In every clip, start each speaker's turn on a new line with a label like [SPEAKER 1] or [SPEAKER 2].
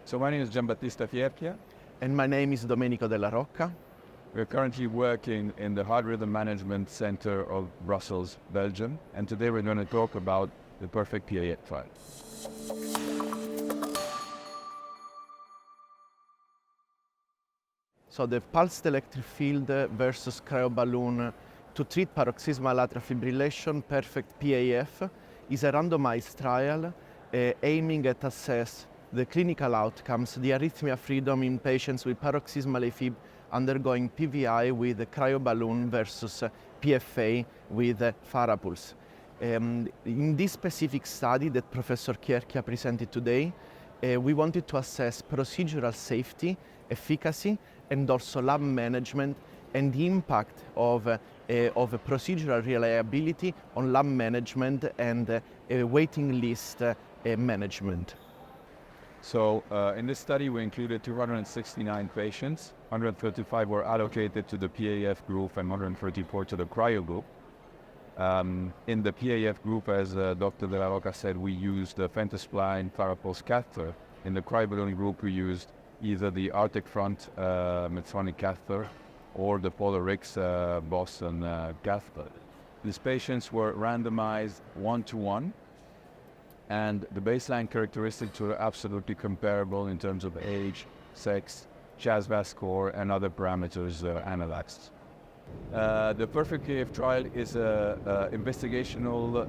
[SPEAKER 1] So my name is Gian Battista Chierchia.
[SPEAKER 2] And my name is Domenico Della Rocca.
[SPEAKER 1] We're currently working in the Heart Rhythm Management Center of Brussels, Belgium. And today we're going to talk about the PERFECT-PAF trial.
[SPEAKER 2] So the pulsed electric field versus cryoballoon to treat paroxysmal atrial fibrillation, PERFECT-PAF, is a randomized trial aiming at assess the clinical outcomes, the arrhythmia freedom in patients with paroxysmal AFib undergoing PVI with a cryoballoon versus PFA with Farapulse. In this specific study that Professor Chierchia presented today, we wanted to assess procedural safety, efficacy, and also lab management and the impact of a procedural reliability on lab management and waiting list management.
[SPEAKER 1] So in this study we included 269 patients. 135 were allocated to the PAF group and 134 to the cryo group. In the PAF group, as Dr. Della Rocca said, we used the Fentanyl Farapulse catheter. In the cryoballoon group we used either the Arctic Front Medtronic catheter or the Polarix Boston catheter. These patients were randomized 1-to-1, and the baseline characteristics were absolutely comparable in terms of age, sex, CHAS-VAS score, and other parameters analyzed. The PERFECT-PAF trial is an investigational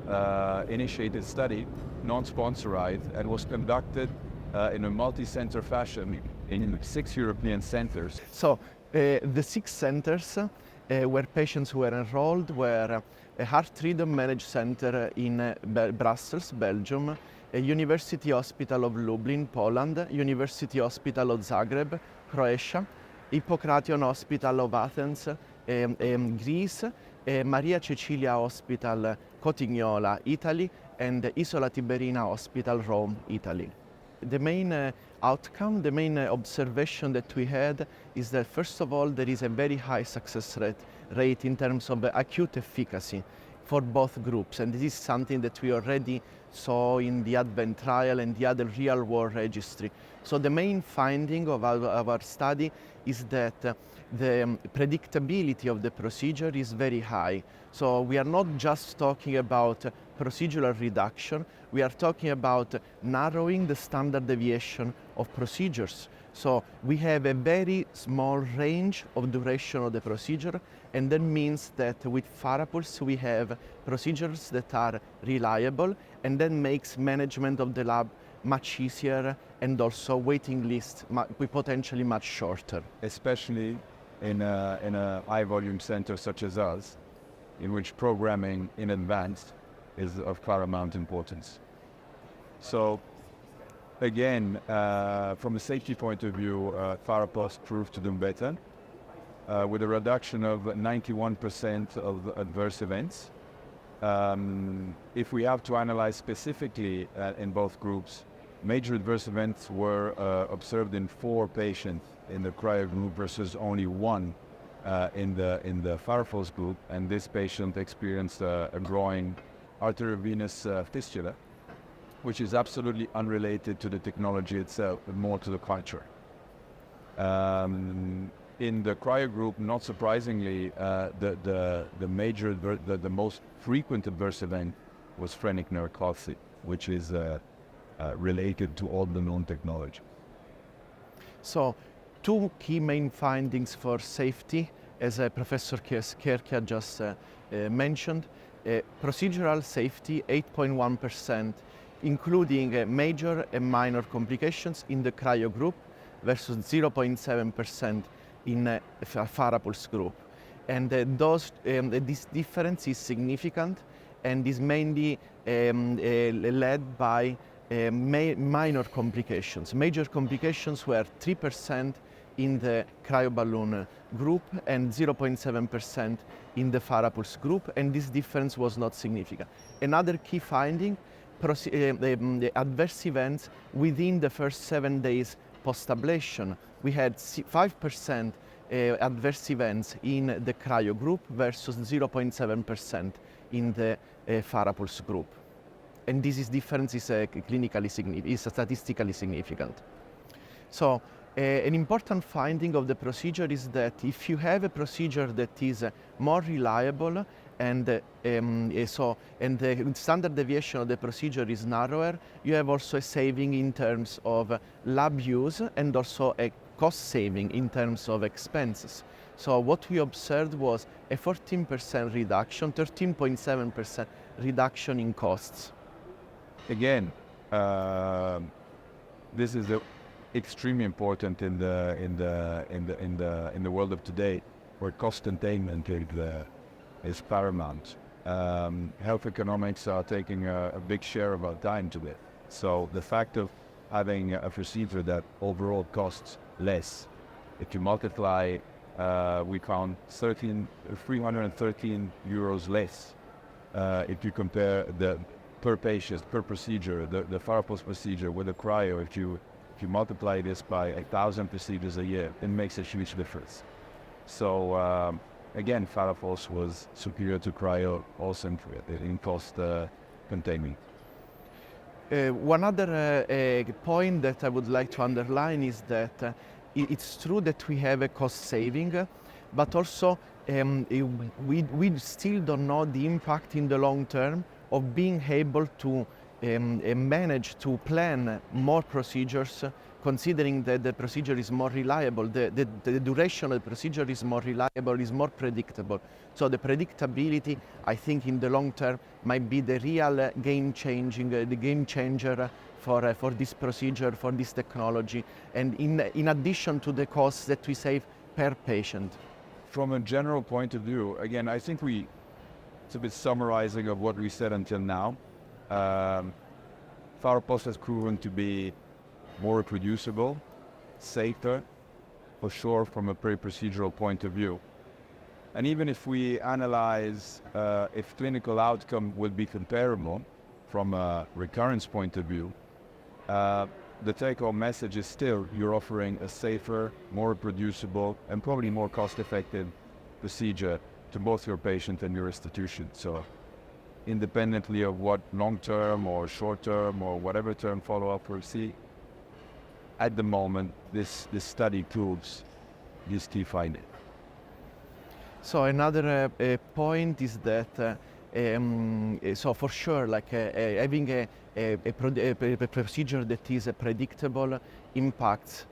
[SPEAKER 1] initiated study, non-sponsorized, and was conducted in a multi-center fashion in 6 European centers.
[SPEAKER 2] So the 6 centers where patients were enrolled were a Heart Rhythm Managed Center in Brussels, Belgium, a University Hospital of Lublin, Poland, University Hospital of Zagreb, Croatia, Hippocration Hospital of Athens, Greece, Maria Cecilia Hospital, Cotignola, Italy, and Isola Tiberina Hospital, Rome, Italy. The main outcome, the main observation that we had is that, first of all, there is a very high success rate in terms of acute efficacy for both groups, and this is something that we already saw in the ADVENT trial and the other real-world registry. So the main finding of our study is that the predictability of the procedure is very high. So we are not just talking about procedural reduction, we are talking about narrowing the standard deviation of procedures. So we have a very small range of duration of the procedure, and that means that with Farapulse we have procedures that are reliable, and that makes management of the lab much easier and also waiting list potentially much shorter.
[SPEAKER 1] Especially in a high volume center such as us, in which programming in advance is of paramount importance. So again, from a safety point of view, Farapulse proved to do better, with a reduction of 91% of adverse events. If we have to analyze specifically in both groups, major adverse events were observed in 4 patients in the cryo group versus only 1 in the Farapulse group, and this patient experienced a growing arteriovenous fistula, which is absolutely unrelated to the technology itself, but more to the culture. In the cryo group, not surprisingly, the most frequent adverse event was phrenic neuropathy, which is related to all the known technology.
[SPEAKER 2] So 2 key main findings for safety, as Professor Chierchia just mentioned. Procedural safety, 8.1%, including major and minor complications in the cryo group versus 0.7% in Farapulse group. And this difference is significant and is mainly led by minor complications. Major complications were 3% in the cryoballoon group and 0.7% in the Farapulse group, and this difference was not significant. Another key finding, the adverse events within the first 7 days post-ablation. We had 5% adverse events in the cryo group versus 0.7% in the Farapulse group. And this difference is clinically significant, is statistically significant. So an important finding of the procedure is that if you have a procedure that is more reliable and the standard deviation of the procedure is narrower, you have also a saving in terms of lab use and also a cost saving in terms of expenses. So what we observed was a 14% reduction, 13.7% reduction in costs.
[SPEAKER 1] Again, this is extremely important in the world of today, where cost containment is paramount. Health economics are taking a big share of our time to it. So the fact of having a procedure that overall costs less, if you multiply, we found 313 euros less if you compare the per patient, per procedure, the FARAPULSE procedure with a cryo. If you multiply this by 1,000 procedures a year, it makes a huge difference. So again, FARAPULSE was superior to cryo also in cost containment.
[SPEAKER 2] One other point that I would like to underline is that it's true that we have a cost saving, but also we still don't know the impact in the long term of being able to manage to plan more procedures, considering that the procedure is more reliable, the duration of the procedure is more reliable, is more predictable. So the predictability, I think in the long term, might be the real game changer for this procedure, for this technology, and in addition to the costs that we save per patient.
[SPEAKER 1] From a general point of view, again, I think it's a bit summarizing of what we said until now. FARAPULSE has proven to be more reproducible, safer, for sure from a pre-procedural point of view. And even if we analyze if clinical outcome would be comparable from a recurrence point of view, the take-home message is still you're offering a safer, more reproducible, and probably more cost-effective procedure to both your patient and your institution. So independently of what long-term or short-term or whatever term follow-up we'll see, at the moment, this study proves this key finding.
[SPEAKER 2] So another point is that, so for sure, like having a procedure that is predictable impacts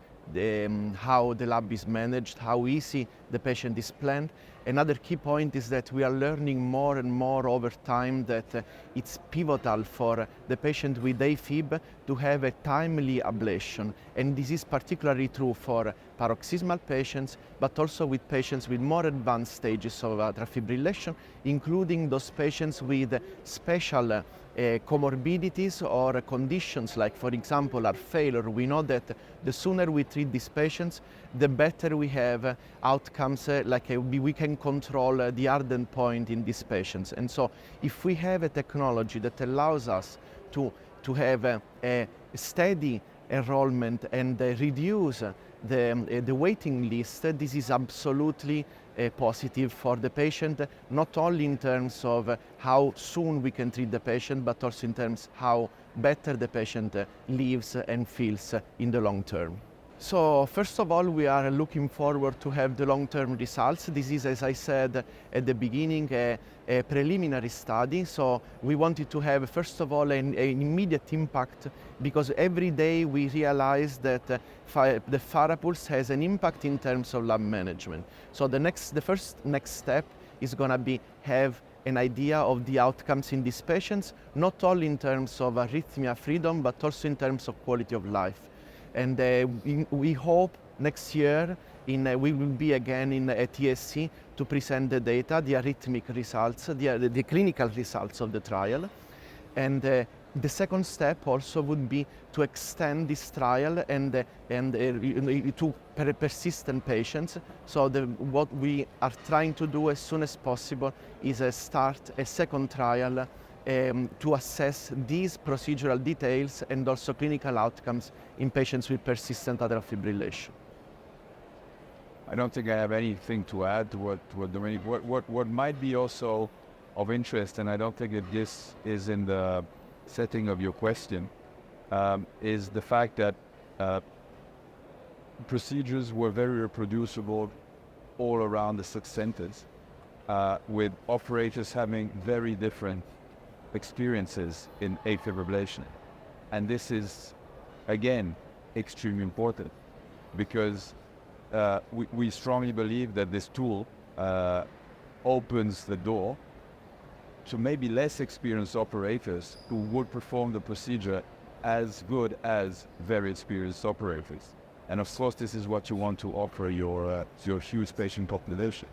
[SPEAKER 2] how the lab is managed, how easy the patient is planned. Another key point is that we are learning more and more over time that it's pivotal for the patient with AFib to have a timely ablation. And this is particularly true for paroxysmal patients, but also with patients with more advanced stages of atrial fibrillation, including those patients with special comorbidities or conditions like, for example, heart failure. We know that the sooner we treat these patients, the better we have outcomes, we can control the ardent point in these patients. And so if we have a technology that allows us to have a steady enrollment and reduce the waiting list, this is absolutely positive for the patient, not only in terms of how soon we can treat the patient, but also in terms how better the patient lives and feels in the long term. So first of all, we are looking forward to have the long-term results. This is, as I said at the beginning, a preliminary study. So we wanted to have, first of all, an immediate impact, because every day we realize that the FARAPULSE has an impact in terms of lab management. So the first next step is going to be have an idea of the outcomes in these patients, not only in terms of arrhythmia freedom, but also in terms of quality of life. And we hope next year we will be again in TSC to present the data, the arrhythmic results, the clinical results of the trial. And the second step also would be to extend this trial and to persistent patients. So what we are trying to do as soon as possible is start a second trial to assess these procedural details and also clinical outcomes in patients with persistent atrial fibrillation.
[SPEAKER 1] I don't think I have anything to add to what Domenico. What might be also of interest, and I don't think that this is in the setting of your question, is the fact that procedures were very reproducible all around the 6 centers, with operators having very different experiences in AFib ablation. And this is, again, extremely important because we strongly believe that this tool opens the door to maybe less experienced operators who would perform the procedure as good as very experienced operators. And of course, this is what you want to offer your huge patient population.